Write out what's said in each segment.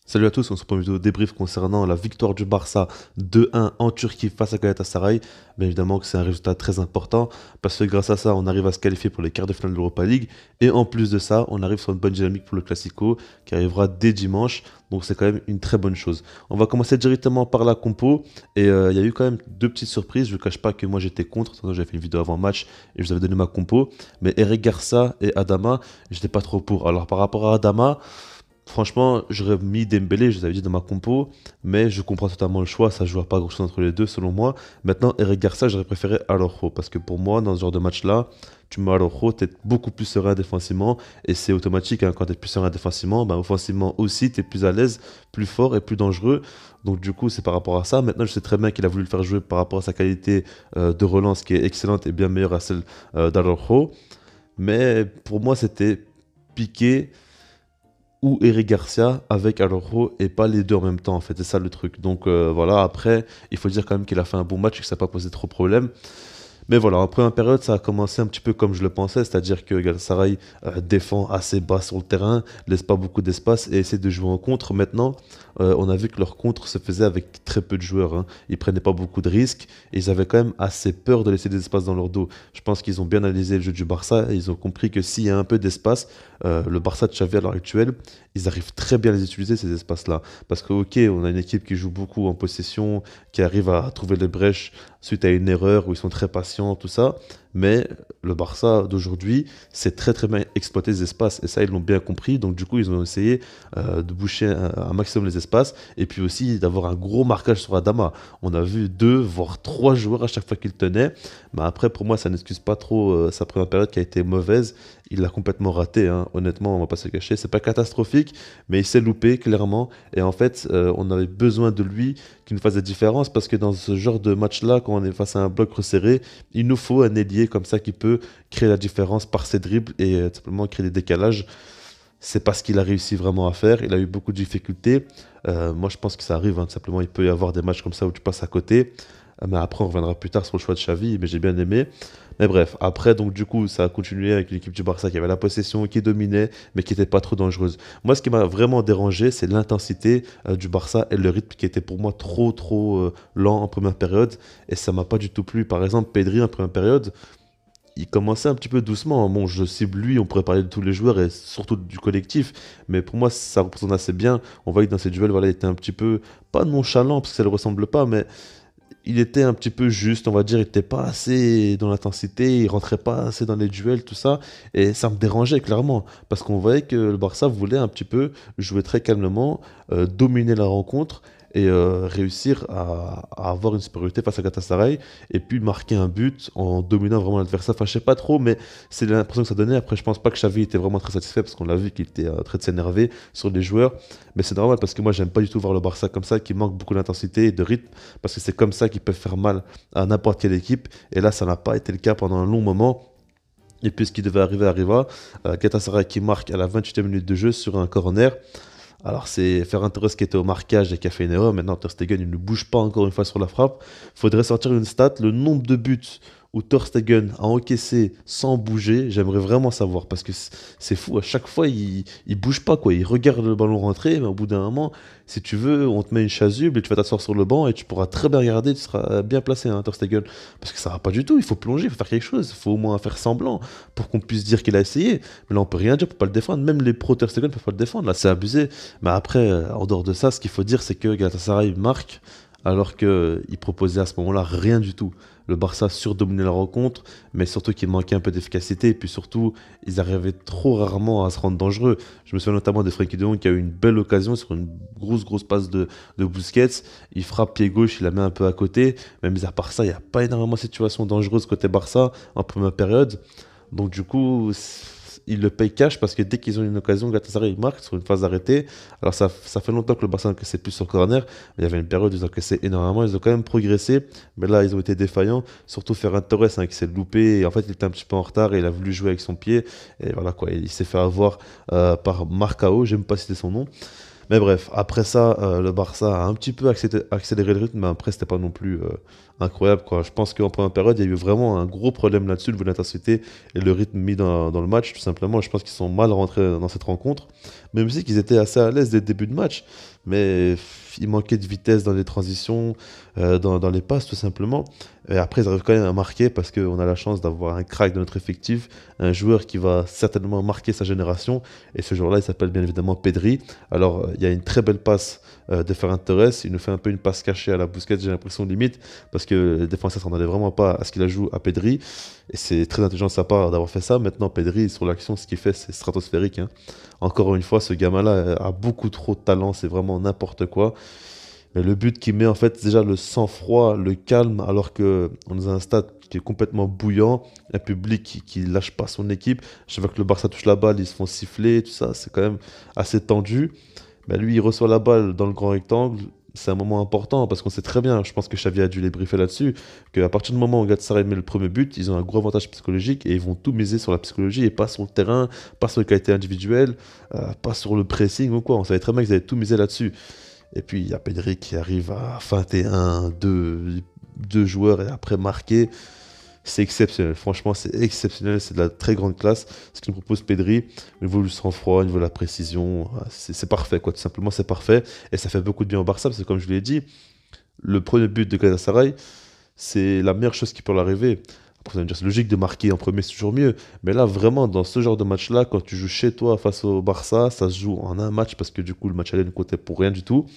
Salut à tous, on se retrouve pour une vidéo débrief concernant la victoire du Barça 2-1 en Turquie face à Galatasaray. Bien évidemment que c'est un résultat très important parce que grâce à ça, on arrive à se qualifier pour les quarts de finale de l'Europa League. Et en plus de ça, on arrive sur une bonne dynamique pour le Classico qui arrivera dès dimanche. Donc c'est quand même une très bonne chose. On va commencer directement par la compo. Et il y a eu quand même deux petites surprises. Je ne cache pas que moi j'étais contre. J'avais fait une vidéo avant match et je vous avais donné ma compo. Mais Eric Garça et Adama, j'étais pas trop pour. Alors par rapport à Adama, franchement, j'aurais mis Dembélé, je vous avais dit dans ma compo, mais je comprends totalement le choix, ça ne joue pas grand-chose entre les deux selon moi. Maintenant, Eric Garça, j'aurais préféré Araujo, parce que pour moi, dans ce genre de match-là, tu mets Araujo, tu es beaucoup plus serein défensivement, et c'est automatique, hein, quand tu es plus serein défensivement, ben, offensivement aussi, tu es plus à l'aise, plus fort et plus dangereux. Donc du coup, c'est par rapport à ça. Maintenant, je sais très bien qu'il a voulu le faire jouer par rapport à sa qualité de relance qui est excellente et bien meilleure à celle d'Araujo. Mais pour moi, c'était Piqué ou Eric Garcia avec Araujo et pas les deux en même temps en fait, c'est ça le truc. Donc voilà, après, il faut dire quand même qu'il a fait un bon match et que ça n'a pas posé trop de problèmes. Mais voilà, en première période, ça a commencé un petit peu comme je le pensais, c'est-à-dire que Galatasaray défend assez bas sur le terrain, laisse pas beaucoup d'espace et essaie de jouer en contre. Maintenant, on a vu que leur contre se faisait avec très peu de joueurs, hein. Ils prenaient pas beaucoup de risques et ils avaient quand même assez peur de laisser des espaces dans leur dos. Je pense qu'ils ont bien analysé le jeu du Barça et ils ont compris que s'il y a un peu d'espace, le Barça de Xavi à l'heure actuelle, ils arrivent très bien à les utiliser ces espaces-là. Parce que ok, on a une équipe qui joue beaucoup en possession, qui arrive à trouver les brèches suite à une erreur où ils sont très patients, tout ça. Mais le Barça d'aujourd'hui, c'est très très bien exploiter les espaces. Et ça, ils l'ont bien compris. Donc du coup, ils ont essayé de boucher un maximum les espaces. Et puis aussi d'avoir un gros marquage sur Adama. On a vu deux, voire trois joueurs à chaque fois qu'il tenait. Mais après, pour moi, ça n'excuse pas trop sa première période qui a été mauvaise. Il l'a complètement raté, hein. Honnêtement, on va pas se cacher. C'est pas catastrophique, mais il s'est loupé, clairement. Et en fait, on avait besoin de lui qui nous fasse la différence parce que dans ce genre de match-là, quand on est face à un bloc resserré, il nous faut un ailier comme ça qui peut créer la différence par ses dribbles et simplement créer des décalages. C'est pas ce qu'il a réussi vraiment à faire. Il a eu beaucoup de difficultés. Moi, je pense que ça arrive, hein. Tout simplement, il peut y avoir des matchs comme ça où tu passes à côté. Mais après, on reviendra plus tard sur le choix de Xavi, mais j'ai bien aimé. Mais bref, après, donc du coup, ça a continué avec l'équipe du Barça qui avait la possession, qui dominait, mais qui n'était pas trop dangereuse. Moi, ce qui m'a vraiment dérangé, c'est l'intensité du Barça et le rythme qui était pour moi trop lent en première période. Et ça m'a pas du tout plu. Par exemple, Pedri en première période, il commençait un petit peu doucement. Bon, je cible lui, on pourrait parler de tous les joueurs et surtout du collectif, mais pour moi, ça représente assez bien. On voit que dans ces duels, voilà, il était un petit peu, pas nonchalant, parce que ça ne le ressemble pas, mais il était un petit peu juste, on va dire, il n'était pas assez dans l'intensité, il rentrait pas assez dans les duels, tout ça, et ça me dérangeait clairement, parce qu'on voyait que le Barça voulait un petit peu jouer très calmement, dominer la rencontre, et réussir à avoir une supériorité face à Galatasaray, et puis marquer un but en dominant vraiment l'adversaire. Enfin, je sais pas trop, mais c'est l'impression que ça donnait. Après, je pense pas que Xavi était vraiment très satisfait, parce qu'on l'a vu qu'il était en train de s'énerver sur les joueurs, mais c'est normal, parce que moi, j'aime pas du tout voir le Barça comme ça, qui manque beaucoup d'intensité et de rythme, parce que c'est comme ça qu'ils peuvent faire mal à n'importe quelle équipe. Et là, ça n'a pas été le cas pendant un long moment. Et puis ce qui devait arriver arriva. Galatasaray qui marque à la 28e minute de jeu sur un corner. Alors c'est Ferran Torres qui était au marquage et qui a fait une erreur. Maintenant Ter Stegen il ne bouge pas encore une fois sur la frappe. Faudrait sortir une stat, le nombre de buts où Ter Stegen a encaissé sans bouger. J'aimerais vraiment savoir parce que c'est fou. À chaque fois il bouge pas quoi. Il regarde le ballon rentrer, mais au bout d'un moment, si tu veux, on te met une chasuble et tu vas t'asseoir sur le banc et tu pourras très bien regarder. Tu seras bien placé, hein, Ter Stegen, parce que ça va pas du tout. Il faut plonger, il faut faire quelque chose. Il faut au moins faire semblant pour qu'on puisse dire qu'il a essayé. Mais là on peut rien dire, on peut pas le défendre. Même les pro Ter Stegen peuvent pas le défendre. Là c'est abusé. Mais après, en dehors de ça, ce qu'il faut dire, c'est que Galatasaray marque alors qu'il proposait à ce moment-là rien du tout. Le Barça surdominait la rencontre, mais surtout qu'il manquait un peu d'efficacité. Et puis surtout, ils arrivaient trop rarement à se rendre dangereux. Je me souviens notamment de Frenkie de Jong qui a eu une belle occasion sur une grosse passe de Busquets. Il frappe pied gauche, il la met un peu à côté. Mais mis à part ça, il n'y a pas énormément de situations dangereuses côté Barça en première période. Donc du coup, ils le payent cash parce que dès qu'ils ont une occasion, Galatasaray ils marquent sur une phase arrêtée. Alors ça fait longtemps que le Barça encaissait plus sur corner, mais il y avait une période où ils encaissaient énormément, ils ont quand même progressé, mais là ils ont été défaillants, surtout Ferran Torres, hein, qui s'est loupé, et en fait il était un petit peu en retard et il a voulu jouer avec son pied, et voilà quoi, il s'est fait avoir par Marcao, j'aime pas citer son nom. Mais bref, après ça, le Barça a un petit peu accéléré le rythme, mais après, c'était pas non plus incroyable, quoi. Je pense qu'en première période, il y a eu vraiment un gros problème là-dessus, de l'intensité et le rythme mis dans le match, tout simplement. Je pense qu'ils sont mal rentrés dans cette rencontre, même si qu'ils étaient assez à l'aise dès le début de match, mais il manquait de vitesse dans les transitions, dans les passes, tout simplement. Et après, ils arrivent quand même à marquer parce qu'on a la chance d'avoir un crack de notre effectif, un joueur qui va certainement marquer sa génération. Et ce joueur-là, il s'appelle bien évidemment Pedri. Alors, il y a une très belle passe de Ferran Torres. Il nous fait un peu une passe cachée à la Busquets, j'ai l'impression limite, parce que le défenseur s'en allait vraiment pas à ce qu'il a joué à Pedri. Et c'est très intelligent de sa part d'avoir fait ça. Maintenant, Pedri, sur l'action, ce qu'il fait, c'est stratosphérique, hein. Encore une fois, ce gamin-là a beaucoup trop de talent. C'est vraiment n'importe quoi. Mais le but qui met en fait déjà le sang-froid, le calme, alors qu'on est dans un stade qui est complètement bouillant, un public qui lâche pas son équipe. Chaque fois que le Barça touche la balle, ils se font siffler, tout ça, c'est quand même assez tendu. Ben lui, il reçoit la balle dans le grand rectangle. C'est un moment important parce qu'on sait très bien, je pense que Xavi a dû les briefer là-dessus, qu'à partir du moment où Galatasaray met le premier but, ils ont un gros avantage psychologique et ils vont tout miser sur la psychologie et pas sur le terrain, pas sur les qualités individuelles, pas sur le pressing ou quoi. On savait très bien qu'ils avaient tout misé là-dessus. Et puis il y a Pedri qui arrive à feinter deux joueurs et après marquer. C'est exceptionnel, franchement c'est exceptionnel, c'est de la très grande classe. Ce qu'il nous propose Pedri, au niveau du sang-froid, au niveau de la précision, c'est parfait quoi, tout simplement c'est parfait. Et ça fait beaucoup de bien au Barça parce que comme je l'ai dit, le premier but de Galatasaray, c'est la meilleure chose qui peut leur arriver. Après, vous allez me dire, c'est logique de marquer en premier, c'est toujours mieux. Mais là, vraiment, dans ce genre de match-là, quand tu joues chez toi face au Barça, ça se joue en un match parce que du coup, le match aller ne comptait pour rien du tout.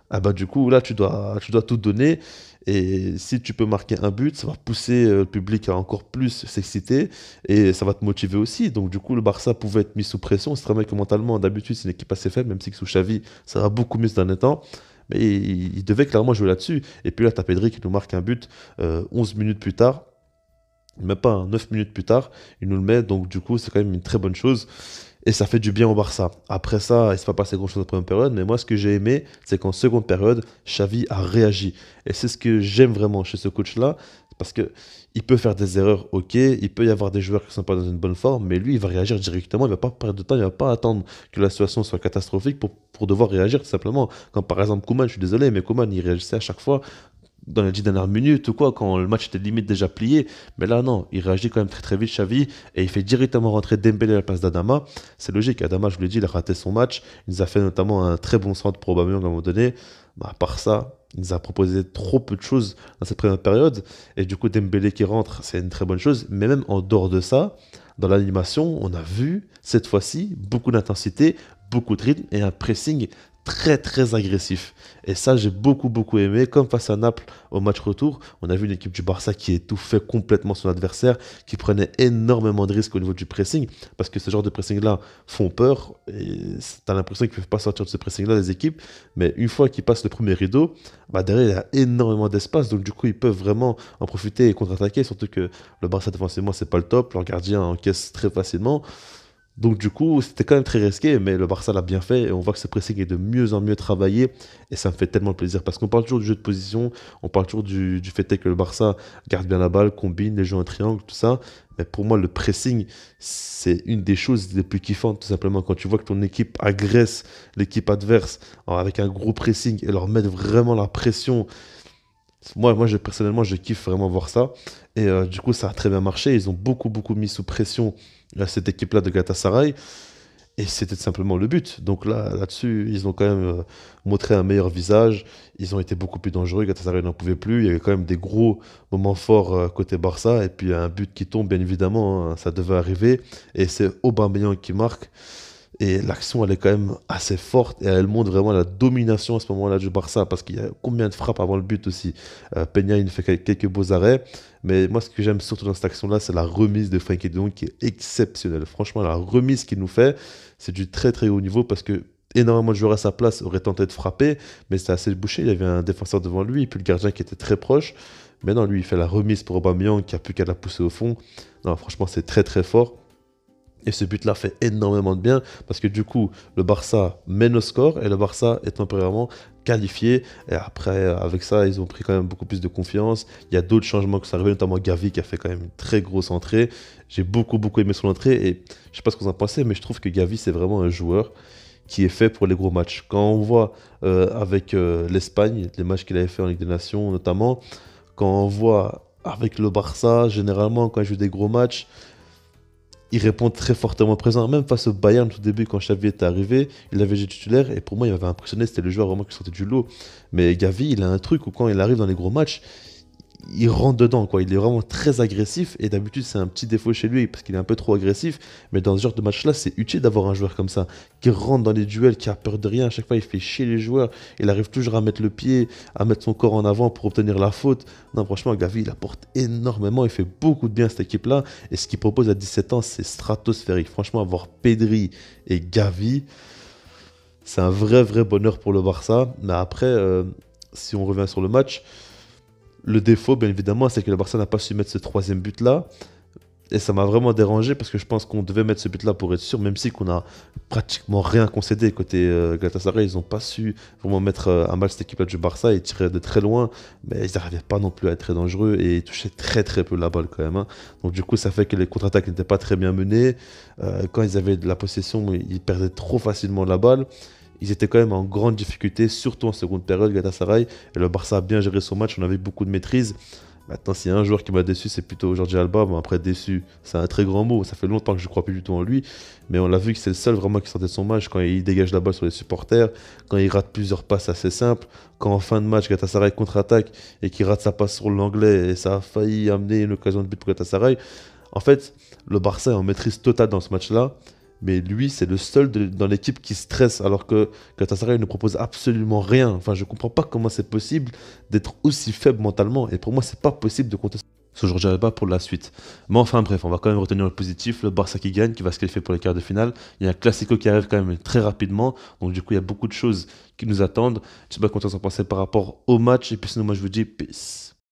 Ah bah, du coup, là, tu dois tout donner. Et si tu peux marquer un but, ça va pousser le public à encore plus s'exciter et ça va te motiver aussi. Donc, du coup, le Barça pouvait être mis sous pression. C'est très bien que mentalement, d'habitude, c'est une équipe assez faible, même si que sous Xavi, ça va beaucoup mieux ces derniers temps. Mais il devait clairement jouer là-dessus. Et puis là, tu as Pedri qui nous marque un but 11 minutes plus tard. Même pas 9 minutes plus tard, il nous le met. Donc, du coup, c'est quand même une très bonne chose. Et ça fait du bien au Barça. Après ça, il ne s'est pas passé grand-chose en première période. Mais moi, ce que j'ai aimé, c'est qu'en seconde période, Xavi a réagi. Et c'est ce que j'aime vraiment chez ce coach-là. Parce que il peut faire des erreurs, ok. Il peut y avoir des joueurs qui ne sont pas dans une bonne forme. Mais lui, il va réagir directement. Il ne va pas perdre de temps. Il ne va pas attendre que la situation soit catastrophique pour devoir réagir, tout simplement. Comme par exemple Koeman, je suis désolé, mais Koeman, il réagissait à chaque fois dans les 10 dernières minutes ou quoi, quand le match était limite déjà plié. Mais là, non, il réagit quand même très très vite, Xavi, et il fait directement rentrer Dembélé à la place d'Adama. C'est logique, Adama, je vous l'ai dit, il a raté son match. Il nous a fait notamment un très bon centre pour Aubameyang à un moment donné. Bah, à part ça, il nous a proposé trop peu de choses dans cette première période. Et du coup, Dembélé qui rentre, c'est une très bonne chose. Mais même en dehors de ça, dans l'animation, on a vu cette fois-ci beaucoup d'intensité, beaucoup de rythme et un pressing très très agressif. Et ça, j'ai beaucoup beaucoup aimé. Comme face à Naples au match retour, on a vu une équipe du Barça qui étouffait complètement son adversaire, qui prenait énormément de risques au niveau du pressing, parce que ce genre de pressing-là font peur. Et t'as l'impression qu'ils ne peuvent pas sortir de ce pressing-là, les équipes. Mais une fois qu'ils passent le premier rideau, bah derrière, il y a énormément d'espace. Donc du coup, ils peuvent vraiment en profiter et contre-attaquer. Surtout que le Barça, défensivement, c'est pas le top. Leur gardien encaisse très facilement. Donc du coup, c'était quand même très risqué, mais le Barça l'a bien fait et on voit que ce pressing est de mieux en mieux travaillé et ça me fait tellement plaisir parce qu'on parle toujours du jeu de position, on parle toujours du fait que le Barça garde bien la balle, combine les jeux en triangle, tout ça. Mais pour moi, le pressing, c'est une des choses les plus kiffantes, tout simplement. Quand tu vois que ton équipe agresse l'équipe adverse avec un gros pressing et leur mettre vraiment la pression. Personnellement, je kiffe vraiment voir ça. Et du coup, ça a très bien marché. Ils ont beaucoup, beaucoup mis sous pression cette équipe-là de Galatasaray. Et c'était tout simplement le but. Donc là-dessus, ils ont quand même montré un meilleur visage. Ils ont été beaucoup plus dangereux. Galatasaray n'en pouvait plus. Il y avait quand même des gros moments forts côté Barça. Et puis un but qui tombe, bien évidemment, hein, ça devait arriver. Et c'est Aubameyang qui marque. Et l'action, elle est quand même assez forte et elle montre vraiment la domination à ce moment-là du Barça parce qu'il y a combien de frappes avant le but aussi. Peña, il fait quelques beaux arrêts. Mais moi, ce que j'aime surtout dans cette action-là, c'est la remise de Frenkie de Jong qui est exceptionnelle. Franchement, la remise qu'il nous fait, c'est du très très haut niveau parce que énormément de joueurs à sa place auraient tenté de frapper, mais c'était assez bouché. Il y avait un défenseur devant lui et puis le gardien qui était très proche. Mais non, lui, il fait la remise pour Aubameyang qui a plus qu'à la pousser au fond. Non, franchement, c'est très très fort. Et ce but-là fait énormément de bien parce que du coup, le Barça mène au score et le Barça est temporairement qualifié. Et après, avec ça, ils ont pris quand même beaucoup plus de confiance. Il y a d'autres changements qui sont arrivés, notamment Gavi qui a fait quand même une très grosse entrée. J'ai beaucoup, beaucoup aimé son entrée et je sais pas ce que vous en pensez, mais je trouve que Gavi, c'est vraiment un joueur qui est fait pour les gros matchs. Quand on voit avec l'Espagne, les matchs qu'il avait fait en Ligue des Nations notamment, quand on voit avec le Barça, généralement quand il joue des gros matchs, il répond très fortement présent. Même face au Bayern, tout début, quand Xavi était arrivé, il avait joué titulaire et pour moi, il m'avait impressionné. C'était le joueur vraiment qui sortait du lot. Mais Gavi, il a un truc où quand il arrive dans les gros matchs, il rentre dedans, quoi. Il est vraiment très agressif et d'habitude, c'est un petit défaut chez lui parce qu'il est un peu trop agressif. Mais dans ce genre de match-là, c'est utile d'avoir un joueur comme ça qui rentre dans les duels, qui a peur de rien. À chaque fois, il fait chier les joueurs. Il arrive toujours à mettre le pied, à mettre son corps en avant pour obtenir la faute. Non, franchement, Gavi, il apporte énormément. Il fait beaucoup de bien à cette équipe-là. Et ce qu'il propose à 17 ans, c'est stratosphérique. Franchement, avoir Pedri et Gavi, c'est un vrai, vrai bonheur pour le Barça. Mais après, si on revient sur le match, le défaut, bien évidemment, c'est que le Barça n'a pas su mettre ce troisième but-là. Et ça m'a vraiment dérangé parce que je pense qu'on devait mettre ce but-là pour être sûr, même si qu'on a pratiquement rien concédé côté Galatasaray. Ils n'ont pas su vraiment mettre à mal cette équipe-là du Barça. Ils tiraient de très loin, mais ils n'arrivaient pas non plus à être très dangereux et ils touchaient très très peu la balle quand même, hein. Donc du coup, ça fait que les contre-attaques n'étaient pas très bien menées. Quand ils avaient de la possession, ils perdaient trop facilement la balle. Ils étaient quand même en grande difficulté, surtout en seconde période, Galatasaray. Et le Barça a bien géré son match, on avait beaucoup de maîtrise. Maintenant, s'il y a un joueur qui m'a déçu, c'est plutôt Jordi Alba. Bon, après, déçu, c'est un très grand mot. Ça fait longtemps que je ne crois plus du tout en lui. Mais on l'a vu que c'est le seul vraiment qui sortait de son match quand il dégage la balle sur les supporters, quand il rate plusieurs passes assez simples, quand en fin de match, Galatasaray contre-attaque et qu'il rate sa passe sur l'anglais et ça a failli amener une occasion de but pour Galatasaray. En fait, le Barça est en maîtrise totale dans ce match-là. Mais lui, c'est le seul dans l'équipe qui stresse, alors que Galatasaray ne propose absolument rien. Enfin, je ne comprends pas comment c'est possible d'être aussi faible mentalement. Et pour moi, c'est pas possible de compter sur Jordi Alba pour la suite. Mais enfin, bref, on va quand même retenir le positif. Le Barça qui gagne, qui va se qualifier pour les quarts de finale. Il y a un Classico qui arrive quand même très rapidement. Donc, du coup, il y a beaucoup de choses qui nous attendent. Je sais pas comment vous en pensez par rapport au match. Et puis, sinon, moi, je vous dis peace.